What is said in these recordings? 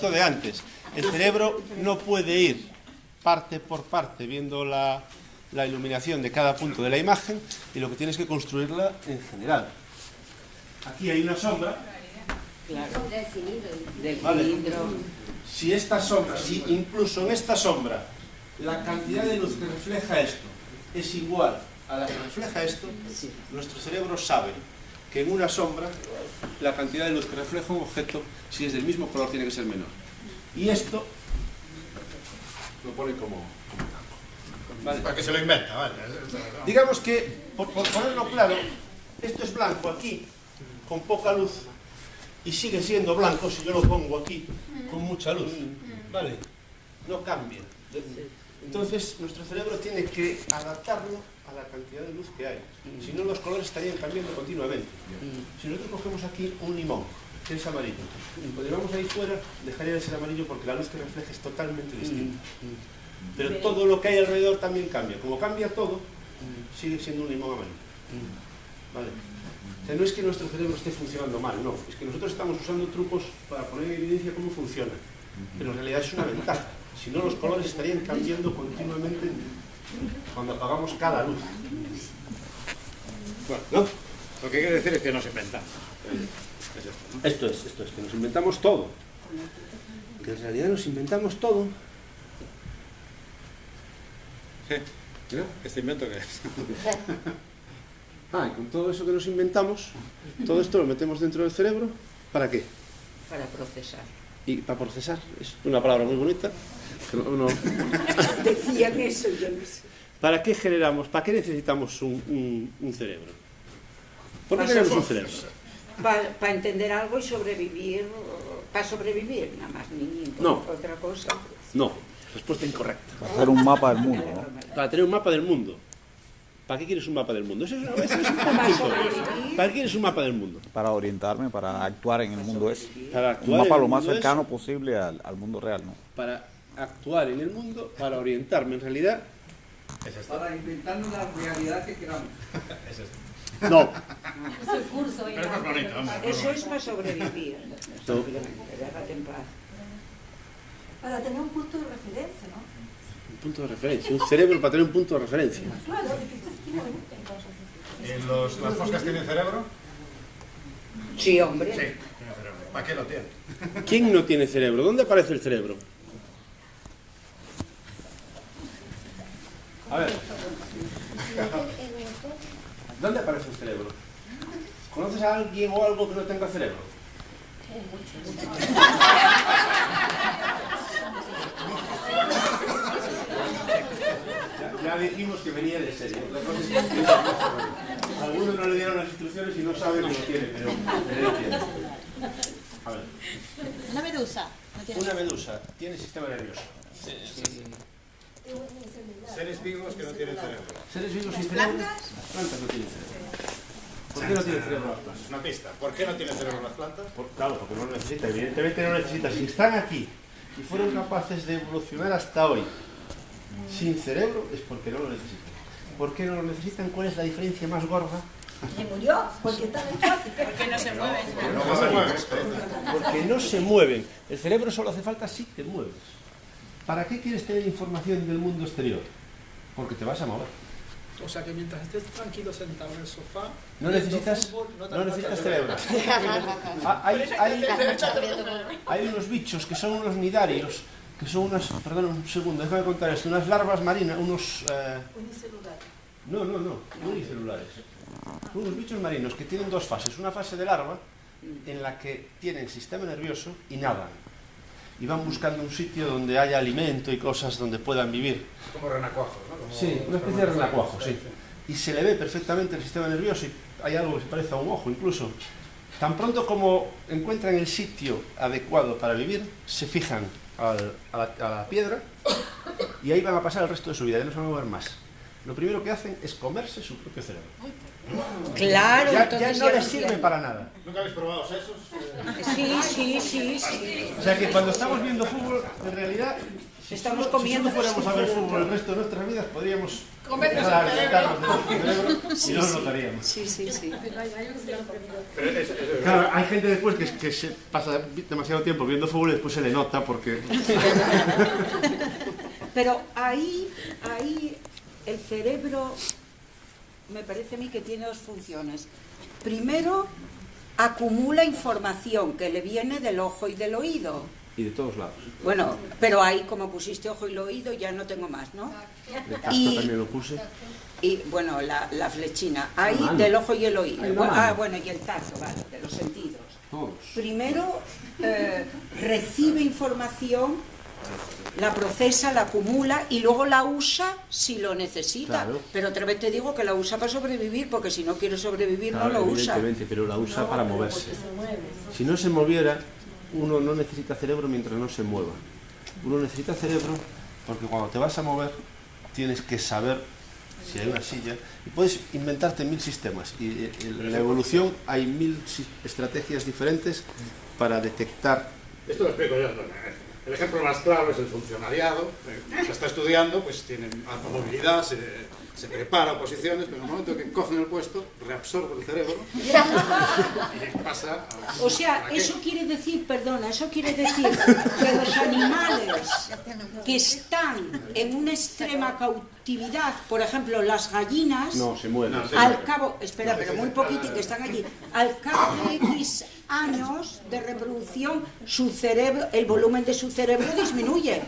Esto de antes, el cerebro no puede ir parte por parte viendo la iluminación de cada punto de la imagen, y lo que tienes que construirla en general. Aquí hay una sombra. Claro. Del Vale. cilindro. Si esta sombra, si incluso en esta sombra la cantidad de luz que refleja esto es igual a la que refleja esto, Sí. nuestro cerebro sabe que en una sombra la cantidad de luz que refleja un objeto, si es del mismo color, tiene que ser menor. Y esto lo pone como blanco. ¿Vale? Para que se lo inventa, vale. Digamos que, por ponerlo claro, esto es blanco aquí, con poca luz, y sigue siendo blanco si yo lo pongo aquí, con mucha luz. ¿Vale? No cambia. Entonces, nuestro cerebro tiene que adaptarlo a la cantidad de luz que hay. Si no, los colores estarían cambiando continuamente. Si nosotros cogemos aquí un limón, que es amarillo, y lo llevamos ahí fuera, dejaría de ser amarillo porque la luz que refleja es totalmente distinta. Pero todo lo que hay alrededor también cambia. Como cambia todo, sigue siendo un limón amarillo. ¿Vale? O sea, no es que nuestro cerebro esté funcionando mal, no. Es que nosotros estamos usando trucos para poner en evidencia cómo funciona. Pero en realidad es una ventaja. Si no, los colores estarían cambiando continuamente cuando apagamos cada luz. Bueno, ¿no? Lo que quiere decir es que no se inventa. Esto es, que nos inventamos todo. Que en realidad nos inventamos todo. Sí. ¿No? ¿Este invento qué es? Y con todo eso que nos inventamos, todo esto lo metemos dentro del cerebro, ¿para qué? Para procesar. Y para procesar, es una palabra muy bonita. Decían eso, yo no sé. ¿Para qué generamos, para qué necesitamos un cerebro? ¿Por qué tenemos un cerebro? Para entender algo y sobrevivir, para sobrevivir, nada más, ni No. otra cosa. No, respuesta incorrecta. Para hacer un mapa del mundo, ¿no? Para tener un mapa del mundo. ¿Para qué quieres un mapa del mundo? Eso es un Para punto. sobrevivir. ¿Para qué quieres un mapa del mundo? Para orientarme, para actuar en el mundo ese. Para Un actuar mapa en lo el más mundo cercano posible al mundo real, ¿no? para actuar en el mundo, para orientarme. En realidad, Para inventarnos la realidad que queramos. no. Es el curso. Pero es más bonito, hombre. Eso es para sobrevivir. No. Déjate en paz. Para tener un punto de referencia, ¿no? Un punto de referencia. Un cerebro para tener un punto de referencia. Claro, ¿Y las moscas tienen cerebro? Sí, hombre. Sí, tienen cerebro. ¿Para qué lo tienen? ¿Quién no tiene cerebro? ¿Dónde aparece el cerebro? A ver. ¿Dónde aparece el cerebro? ¿Conoces a alguien o algo que no tenga cerebro? Ya dijimos que venía de serie. La cosa es que algunos no le dieron las instrucciones y no saben que lo tiene, pero él tiene. A ver. una medusa. No tiene Una medusa tiene sistema nervioso. Seres vivos que no tienen cerebro. ¿Seres vivos sin cerebro? Las plantas no tienen cerebro. ¿Por qué no tienen cerebro las plantas? Una pista. ¿Por qué no tienen cerebro las plantas? Claro, porque no lo necesita. Evidentemente no necesita. Si están aquí y fueron capaces de evolucionar hasta hoy sin cerebro, es porque no lo necesitan. ¿Por qué no lo necesitan? ¿Cuál es la diferencia más gorda? Se murió porque está en el ¿Por qué no se mueven? No se mueve. Porque no se mueven. El cerebro solo hace falta si te mueves. ¿Para qué quieres tener información del mundo exterior? Porque te vas a mover. O sea que mientras estés tranquilo sentado en el sofá, No necesitas, no necesitas cerebro. Hay unos bichos que son unos nidarios, que son unas, perdón un segundo, déjame contar esto, unas larvas marinas, unos... No, unicelulares. Son unos bichos marinos que tienen dos fases. Una fase de larva, en la que tienen sistema nervioso y nadan. Y van buscando un sitio donde haya alimento y cosas donde puedan vivir. Como renacuajos, ¿no? Sí, una especie de renacuajo, sí. Y se le ve perfectamente el sistema nervioso y hay algo que se parece a un ojo incluso. Tan pronto como encuentran el sitio adecuado para vivir, se fijan a la piedra y ahí van a pasar el resto de su vida, ya no se van a mover más. lo primero que hacen es comerse su propio cerebro. Claro, Ya entonces no ya les lo sirve entiendo. para nada. ¿Nunca habéis probado sesos? Sí. O sea que cuando estamos viendo fútbol, en realidad, Estamos si comiendo. solo fuéramos a ver fútbol el resto de nuestras vidas, podríamos Comernos empezar a el cerebro. alimentarnos del cerebro y no lo notaríamos. Sí. Claro, hay gente después que se pasa demasiado tiempo viendo fútbol y después se le nota porque... Pero ahí el cerebro me parece a mí que tiene dos funciones. Primero, acumula información que le viene del ojo y del oído. Y de todos lados. Bueno, pero ahí como pusiste ojo y oído ya no tengo más, ¿no? El casco Y- también lo puse. Y bueno, la flechina, ahí del ojo y el oído. Bueno, y el tazo, vale, de los sentidos. Todos. Primero recibe información, la procesa, la acumula y luego la usa si lo necesita. Claro. Pero otra vez te digo que la usa para sobrevivir, porque si no quiere sobrevivir no lo usa. Evidentemente, pero la usa para moverse. Si no se moviera, uno no necesita cerebro mientras no se mueva. Uno necesita cerebro porque cuando te vas a mover tienes que saber si hay una silla y puedes inventarte 1000 sistemas. Y en la evolución hay 1000 estrategias diferentes para detectar. Esto lo explico yo. El ejemplo más claro es el funcionariado. Se está estudiando, pues tienen alta movilidad, se prepara oposiciones, pero en el momento que cogen el puesto, reabsorbe el cerebro y pasa a... O sea, eso quiere decir, perdona, eso quiere decir que los animales que están en una extrema cautividad, por ejemplo, las gallinas, No, se mueven. al cabo, espera, pero muy poquito que están allí, al cabo de X años de reproducción, su cerebro, el volumen de su cerebro disminuye.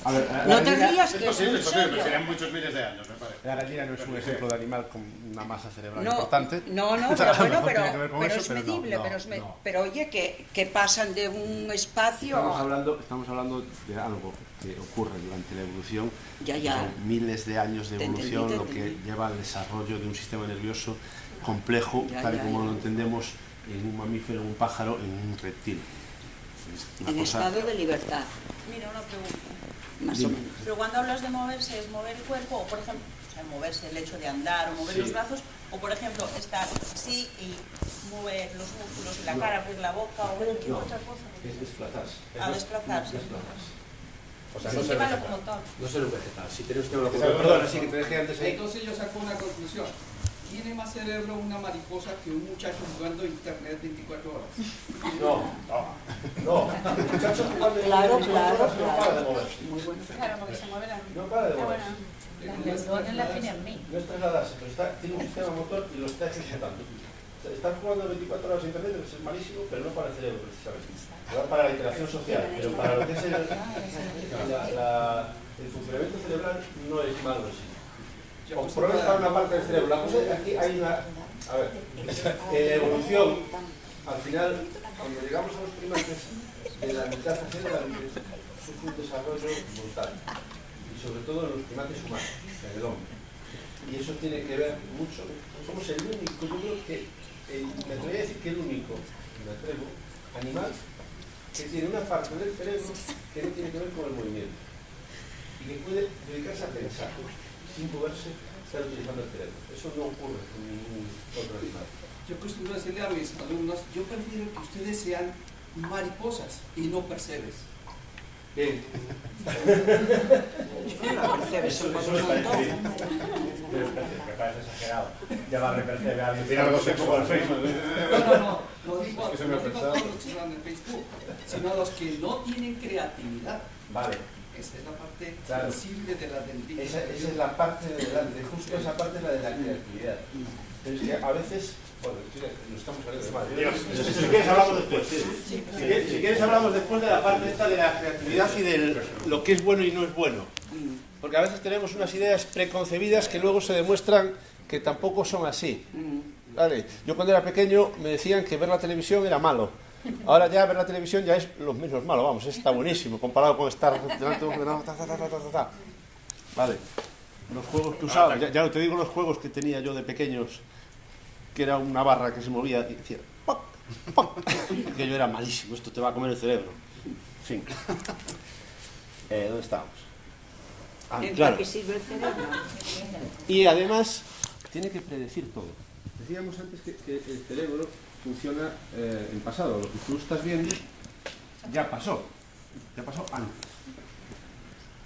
A ver, No te rías, que Es posible, en pero serio. serían muchos miles de años, me parece. La gallina no es un ejemplo de animal con una masa cerebral No, importante. no, O sea, pero a lo bueno, mejor tiene que ver con pero eso, es pero no, medible, no, pero, no. pero oye, que pasan de un espacio Estamos hablando de algo que ocurre durante la evolución. Ya. Son miles de años de Te entendí, evolución, te lo que entendí. lleva al desarrollo de un sistema nervioso complejo, Ya, tal y ya, como ya. lo entendemos en un mamífero, en un pájaro, en un reptil. Es una en cosa- estado de libertad, Mira, una pregunta. más o menos. Pero cuando hablas de moverse, ¿es mover el cuerpo o, por ejemplo, o sea, moverse, el hecho de andar o mover Sí. los brazos? O, por ejemplo, estar así y mover los músculos y la cara, abrir la boca o qué No, otra cosa? es desplazarse. A desplazarse. O sea, Se no ser lleva vegetal. locomotor. No ser un vegetal. Si tienes que perdón, así que te dejé antes ahí. Entonces yo saco una conclusión. Tiene más cerebro una mariposa que un muchacho jugando internet 24 horas. No. El muchacho jugando en Claro, el claro, no para de claro. moverse. Muy bueno. Claro, porque se mueve la... No para de Ah, moverse. bueno, las neuronas las tiene en mí. No es trasladarse, pero tiene un sistema motor y lo está ejecutando. O sea, estar jugando 24 horas en internet es malísimo, pero no para el cerebro precisamente. Va para la interacción social, pero para lo que es el funcionamiento cerebral no es malo en sí. O por lo menos para una parte del cerebro. La cosa es que aquí hay una... A ver, en evolución, al final, cuando llegamos a los primates, de la mitad cerebral sufre un desarrollo brutal. Y sobre todo en los primates humanos, en el hombre. Y eso tiene que ver mucho. Somos el único, yo creo que, me atrevo a decir que el único, animal que tiene una parte del cerebro que no tiene que ver con el movimiento. Y que puede dedicarse a pensar, sin moverse, estar utilizando el cerebro. Eso no ocurre con ningún otro animal. Yo acostumbro decirle a mis alumnos, yo prefiero que ustedes sean mariposas y no percebes. Bien. La percebes un poco, un montón. Me parece exagerado. Ya va a repercibir a alguien. Tiene algo sexual al Facebook. No digo a Eso me ha todos pensado. los que están en Facebook, sino a los que no tienen creatividad. Vale. Esa es la parte Claro. sensible de la dentilla. Esa es la parte de delante, justo esa parte es la de la creatividad. Pero es que a veces, bueno, no estamos hablando de mal. Si quieres hablamos después. Si quieres hablamos después de la parte esta de la creatividad y de lo que es bueno y no es bueno. Porque a veces tenemos unas ideas preconcebidas que luego se demuestran que tampoco son así. ¿Vale? Yo cuando era pequeño me decían que ver la televisión era malo. Ahora ya ver la televisión ya es lo menos malo, vamos, está buenísimo comparado con estar delante de un ordenador, ta. Vale, los juegos que usaba, ya no te digo los juegos que tenía yo de pequeños, que era una barra que se movía y decía ¡poc! ¡poc! Que yo era malísimo, esto te va a comer el cerebro. En fin. ¿Dónde estábamos? ¿En claro. qué sirve el cerebro? Y además tiene que predecir todo. Decíamos antes que el cerebro funciona en pasado. Lo que tú estás viendo ya pasó antes.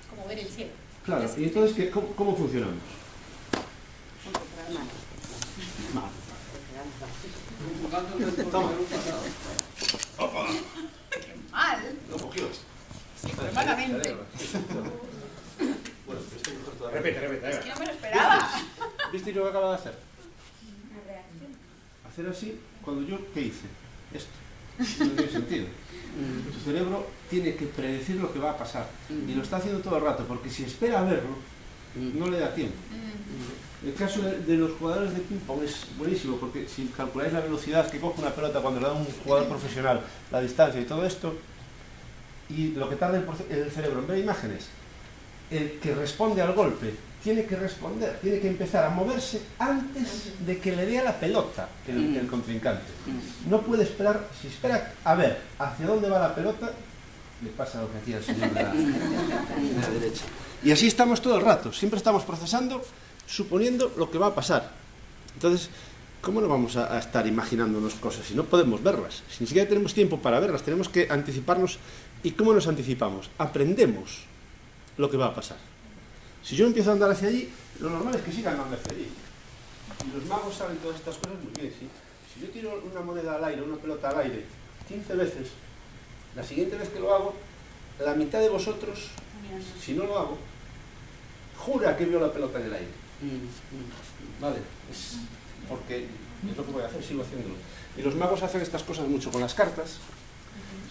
Como ver el cielo. Claro, y entonces, ¿cómo funcionamos? Mal. Jugando del torneo pasado. Mal. Lo cogió. Malamente. Bueno, estoy mejor todavía. Repite, Es que no me lo esperaba. ¿Viste lo que acaba de hacer? Hacer así, cuando yo, ¿qué hice? Esto. No tiene sentido. Tu cerebro tiene que predecir lo que va a pasar. Y lo está haciendo todo el rato, porque si espera a verlo, no le da tiempo. El caso de los jugadores de ping-pong es buenísimo, porque si calculáis la velocidad que coge una pelota cuando le da un jugador profesional, la distancia y todo esto, y lo que tarda el cerebro en ver imágenes, el que responde al golpe tiene que responder, tiene que empezar a moverse antes de que le dé a la pelota el contrincante. No puede esperar, si espera a ver hacia dónde va la pelota, le pasa lo que hacía el señor de la derecha. Y así estamos todo el rato, siempre estamos procesando, suponiendo lo que va a pasar. Entonces, ¿cómo no vamos a estar imaginándonos cosas si no podemos verlas? Si ni siquiera tenemos tiempo para verlas, tenemos que anticiparnos. ¿Y cómo nos anticipamos? Aprendemos lo que va a pasar. Si yo empiezo a andar hacia allí, lo normal es que siga andando hacia allí. Y los magos saben todas estas cosas muy bien, ¿sí? Si yo tiro una moneda al aire, una pelota al aire, 15 veces, la siguiente vez que lo hago, la mitad de vosotros, si no lo hago, jura que vio la pelota en el aire. Vale, es porque es lo que voy a hacer, sigo haciéndolo. Y los magos hacen estas cosas mucho con las cartas.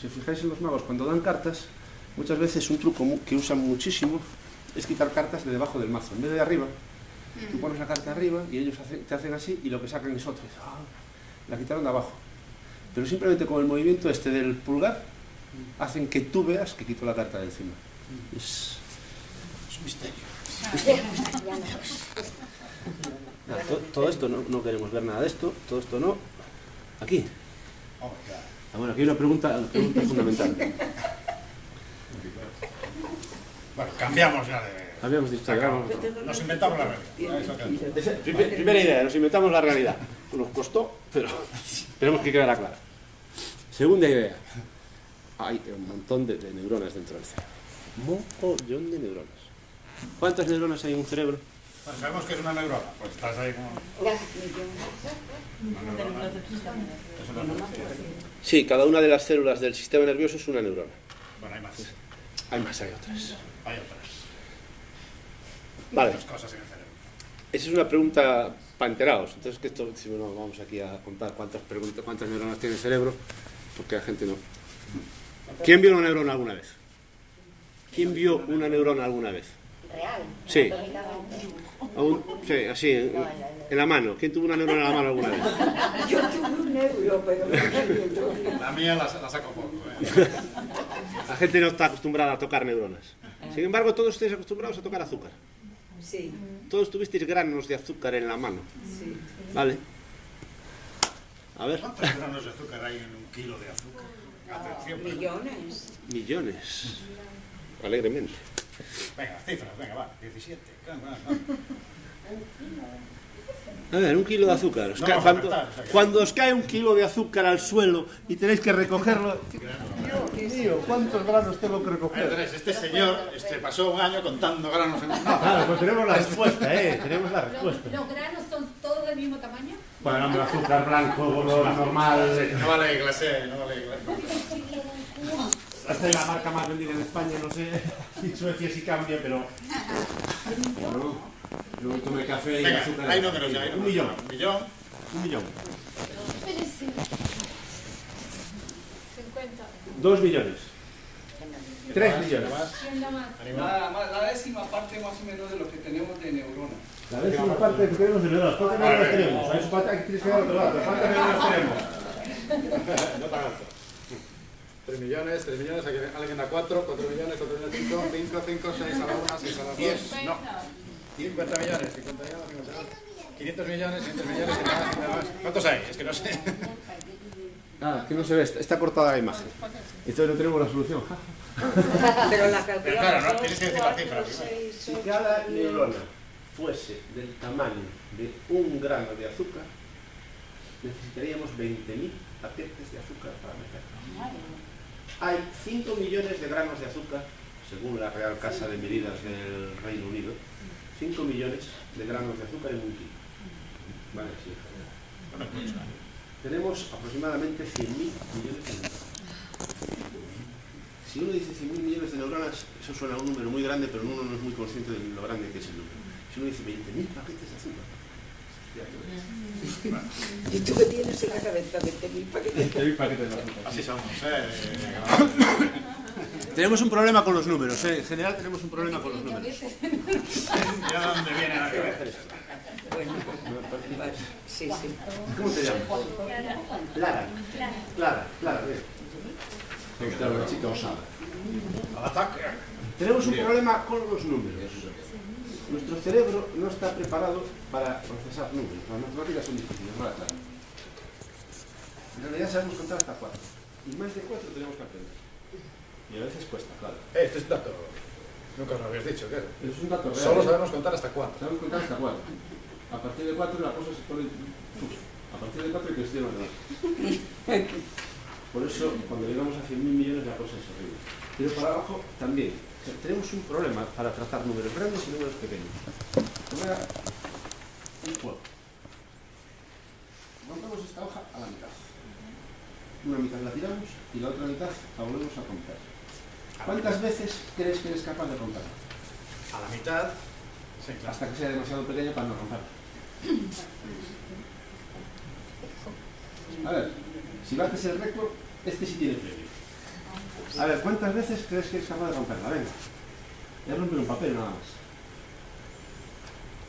Si os fijáis en los magos, cuando dan cartas, muchas veces un truco que usan muchísimo es quitar cartas de debajo del mazo. En vez de arriba, tú pones la carta arriba y ellos te hacen así y lo que sacan es otra. La quitaron de abajo. Pero simplemente con el movimiento este del pulgar, hacen que tú veas que quito la carta de encima. Es un misterio. Nada, todo esto no queremos ver nada de esto, todo esto no. Aquí. Bueno, aquí hay una pregunta fundamental. Bueno, cambiamos ya de... Habíamos dicho, Nos inventamos la realidad. Primera idea, nos inventamos la realidad. Nos costó, pero tenemos que quedar clara. Segunda idea. Hay un montón de neuronas dentro del cerebro. Mogollón de neuronas. ¿Cuántas neuronas hay en un cerebro? Bueno, sabemos que es una neurona. Pues estás ahí como... Una neurona. Es una neurona. Sí, cada una de las células del sistema nervioso es una neurona. Bueno, hay más. Hay otras. Hay otras. Vale. Otras cosas en el cerebro. Esa es una pregunta para enterados. Entonces, que esto, si no vamos aquí a contar cuántas neuronas tiene el cerebro, porque la gente no. ¿Quién vio una neurona alguna vez? ¿Quién vio una neurona alguna vez? Real. Sí. Sí, así, en la mano. ¿Quién tuvo una neurona en la mano alguna vez? Yo tuve un euro, pero no. La mía la saco poco. La gente no está acostumbrada a tocar neuronas. Sin embargo, todos estáis acostumbrados a tocar azúcar. Sí. Todos tuvisteis granos de azúcar en la mano. Sí. ¿Vale? A ver. ¿Cuántos granos de azúcar hay en un kilo de azúcar? Atención. Millones. Millones. Alegremente. Venga, cifras, venga, va. 17. A ver, un kilo de azúcar. No vamos a apretar, o sea que- Cuando os cae un kilo de azúcar al suelo y tenéis que recogerlo... Dios mío, ¿cuántos granos tengo que recoger? Andrés, este señor pasó un año contando granos en un... Claro, pues tenemos la respuesta, tenemos la respuesta. ¿Los granos son todos del mismo tamaño? Bueno, hombre, azúcar blanco, normal... No vale clase, no vale clase. Esta es la marca más vendida en España, no sé si Suecia sí cambia, pero... Bueno, yo tomé café y Venga, azúcar... hay números ya, hay Un millón. Un millón. Un millón. 50. 2 millones. 3 millones. ¿Quién da más? Nada más, la décima parte más o menos de lo que tenemos de neuronas. La décima parte que tenemos de neuronas. ¿Cuántas neuronas tenemos? A eso falta que tienes que dar otro dato. ¿Cuántas neuronas tenemos? No tan alto. 3 millones, aquí alguien da 4 millones, 5, 6 a la 1, 6 a la 2. No. 50 millones, 50 millones, 500 millones, 500 millones, 500 millones. ¿Cuántos hay? Es que no sé. Ah, que no se ve, está cortada la imagen. Entonces no tenemos la solución. Pero la calculamos. Claro, no, 2, tienes que decir la 4, cifra, 6, Si 8, cada 10. neurona fuese del tamaño de 1 grano de azúcar, necesitaríamos 20.000 paquetes de azúcar para meter. Hay 5 millones de granos de azúcar, según la Real Casa de Medidas del Reino Unido, 5 millones de granos de azúcar en 1 kilo. Vale, sí. Tenemos aproximadamente 100.000 millones de neuronas. Si uno dice 100.000 millones de neuronas, eso suena a un número muy grande, pero uno no es muy consciente de lo grande que es el número. Si uno dice 20.000 paquetes de azúcar, ya te ves. ¿Y tú qué tienes en la cabeza? 20.000 paquetes. 20.000 paquetes de azúcar. Así somos, Tenemos un problema con los números, en general tenemos un problema con los números. ¿Ya dónde viene la cabeza? Bueno, vale, sí, sí. ¿Cómo te llamas? Clara. Clara, bien. Claro, una chica osada. Al ataque. Tenemos un problema con los números. Nuestro cerebro no está preparado para procesar números. Las matemáticas son difíciles, ¿verdad? Claro. En realidad sabemos contar hasta 4. Y más de 4 tenemos que aprender. Y a veces cuesta, claro. Este es un dato. Nunca os lo habías dicho, ¿qué? Es un dato real. Solo sabemos contar hasta 4. Sabemos contar hasta 4. A partir de 4 la cosa se pone... A partir de 4 hay que estudiar matemáticas. Por eso, cuando llegamos a 100.000 millones, la cosa es horrible. Pero para abajo también. O sea, tenemos un problema para tratar números grandes y números pequeños. Ahora, un juego. Rompemos esta hoja a la mitad. Una mitad la tiramos y la otra mitad la volvemos a romper. ¿Cuántas veces crees que eres capaz de romperla? A la mitad. Sí, claro. Hasta que sea demasiado pequeña para no romperla. A ver, si bates el récord, este sí tiene premio. A ver, ¿cuántas veces crees que eres capaz de romperla? Venga. Voy a romper un papel nada más.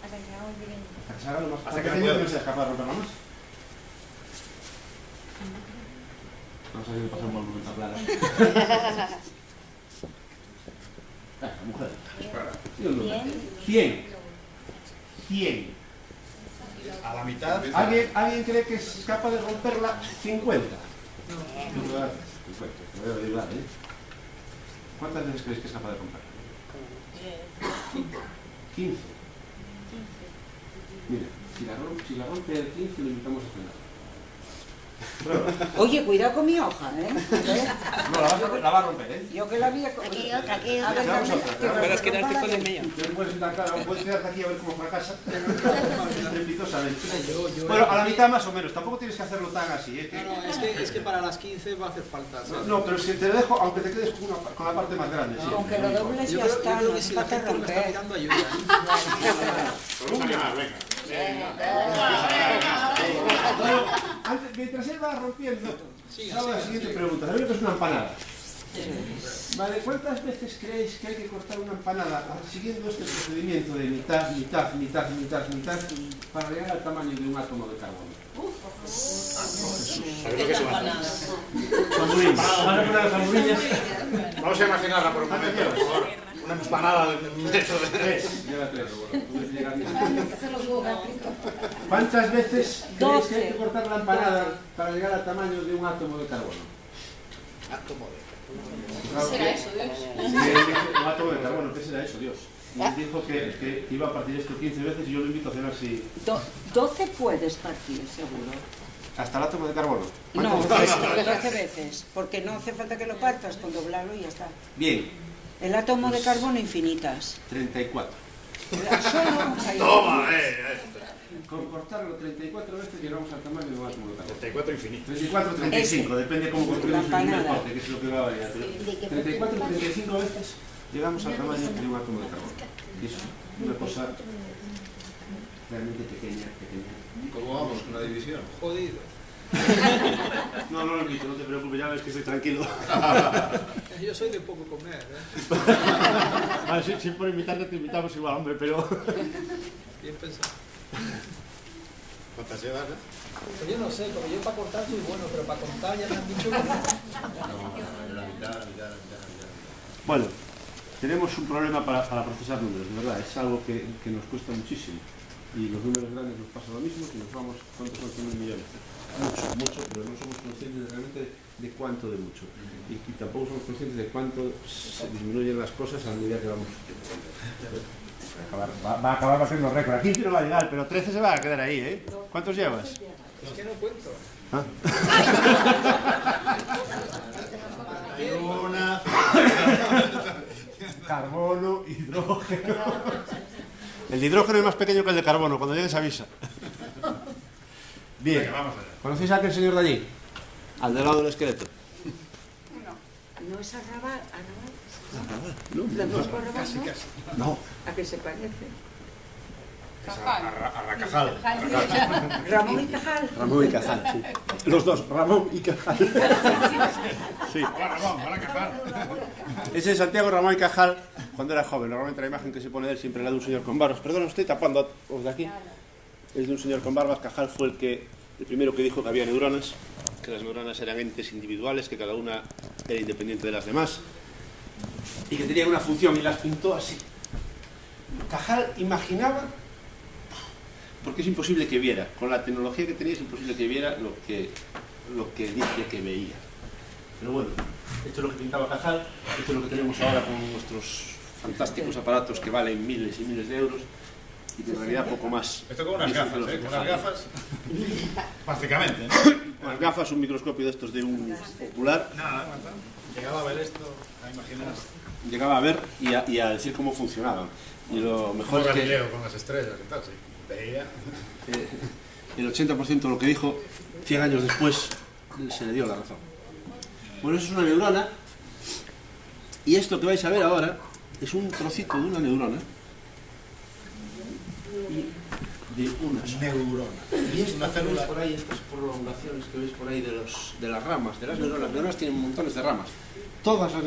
Hasta que se haga muy pequeño. Hasta que se haga lo más Hasta que pequeño, no no seas capaz de romperla más. Vamos a ver si me pasa un buen momento a Clara. La mujer. Di un número. 100. 100. A la mitad. ¿Alguien cree que es capaz de romperla? 50. No. 50. Te voy a ayudar, ¿eh? ¿Cuántas veces creéis que es capaz de romperla? 15. Mira, si la rompe el 15, lo invitamos a cenar. Oye, cuidado con mi hoja, ¿eh? No, la va a romper, ¿eh? Yo que la había... Aquí otra, aquí A ver, otra. Vamos a otra. Puedes quedarte con el mío. No puedes estar claro, puedes quedarte aquí a ver cómo fracasa. Estrepitosamente. Bueno, a la mitad más o menos. Tampoco tienes que hacerlo tan así, ¿eh? No, es que para las 15 va a hacer falta. ¿sabes? No, pero si te lo dejo, aunque te quedes con la parte más grande. Sí. Con que lo dobles Yo ya creo, está, yo creo no que hace si la falta gente me está romper. mirando ayuda. Vamos a ganar, venga. Bueno, mientras él va rompiendo, hago la siguiente pregunta. ¿Sabéis lo que es una empanada? Vale, ¿cuántas veces creéis que hay que cortar una empanada siguiendo este procedimiento de mitad, mitad, mitad, mitad, mitad para llegar al tamaño de un átomo de carbono? ¿Sabéis lo que es una empanada? Zamburillas. Vamos a poner las zamburillas. Vamos a imaginarla por un momento, por favor. Una empanada de un metro de... 3. Lleva 3. ¿Cuántas veces creéis que hay que cortar la empanada para llegar al tamaño de un átomo de carbono? Átomo de... Claro, ¿Será eso, Dios? Un átomo de carbono, ¿qué será eso, Dios? Y dijo que iba a partir esto 15 veces y yo lo invito a cenar si... 12 puedes partir, seguro. ¿Hasta el átomo de carbono? No, ¿Cuántas? 12 veces, porque no hace falta que lo partas, con doblarlo y ya está. Bien, El átomo de carbono infinitas. 34. Solo ahí. ¡Toma! Con cortarlo 34 veces llegamos al tamaño de un átomo de carbono. 34 infinito. 34 o 35, depende cómo construimos el primer empanada. corte, que es lo que va a variar. Pero 34 o 35 veces llegamos al tamaño de un átomo de carbono. Y es una cosa realmente pequeña, pequeña. ¿Cómo vamos con la división? Jodido. No, no lo invito, no te preocupes, ya ves que estoy tranquilo. Yo soy de poco comer, Si por invitarte te invitamos igual, hombre, pero... Bien pensado. ¿Cuántas llevas, Pues yo no sé, porque yo para cortar soy bueno, pero para contar ya me han dicho que no. La mitad. Bueno, tenemos un problema para procesar números, de verdad, es algo que nos cuesta muchísimo. Y los números grandes nos pasa lo mismo, que nos vamos, ¿cuántos son 100.000 millones? Mucho, pero no somos conscientes realmente de cuánto de mucho. Y tampoco somos conscientes de cuánto se disminuyen las cosas a medida que vamos. Va a acabar batiendo récord. A 15 no va a llegar, pero 13 se va a quedar ahí, ¿eh? ¿Cuántos llevas? Es que no cuento. ¿Ah? Una... Carbono, hidrógeno. El de hidrógeno es más pequeño que el de carbono, cuando llegues avisa. Bien. Venga, vamos allá. ¿Conocéis a aquel señor de allí? Al del lado del esqueleto. No es Arrabal, No, Francisco Arrabal, Casi, ¿no? casi. no. ¿A qué se parece? Arracajal. Ramón y Cajal. Ramón y Cajal, sí. Los dos, Ramón y Cajal. Sí. Ramón, Arracajal. Ese es Santiago Ramón y Cajal cuando era joven. Normalmente la imagen que se pone de él siempre es la de un señor con barbas. Perdón, estoy tapando os de aquí. Es de un señor con barbas. Cajal fue el primero que dijo que había neuronas, que las neuronas eran entes individuales, que cada una era independiente de las demás y que tenían una función, y las pintó así. Cajal imaginaba, porque es imposible que viera, con la tecnología que tenía es imposible que viera lo que dice que veía. Pero bueno, esto es lo que pintaba Cajal, esto es lo que tenemos ahora con nuestros fantásticos aparatos que valen miles y miles de euros y que en realidad poco más. Esto con unas dicen gafas, los con otros unas años. gafas. Prácticamente, ¿no? Unas gafas, un microscopio de estos de un ocular. Nada, llegaba a ver esto, a imaginar. Llegaba a ver y a decir cómo funcionaban. Y lo mejor es que Galileo con las estrellas y tal, sí. Veía. el 80% de lo que dijo 100 años después se le dio la razón. Bueno, eso es una neurona, y esto que vais a ver ahora es un trocito de una neurona y de una neurona. Y esto que veis por ahí, estas prolongaciones que veis por ahí de las ramas, de las neuronas tienen montones de ramas. Todas las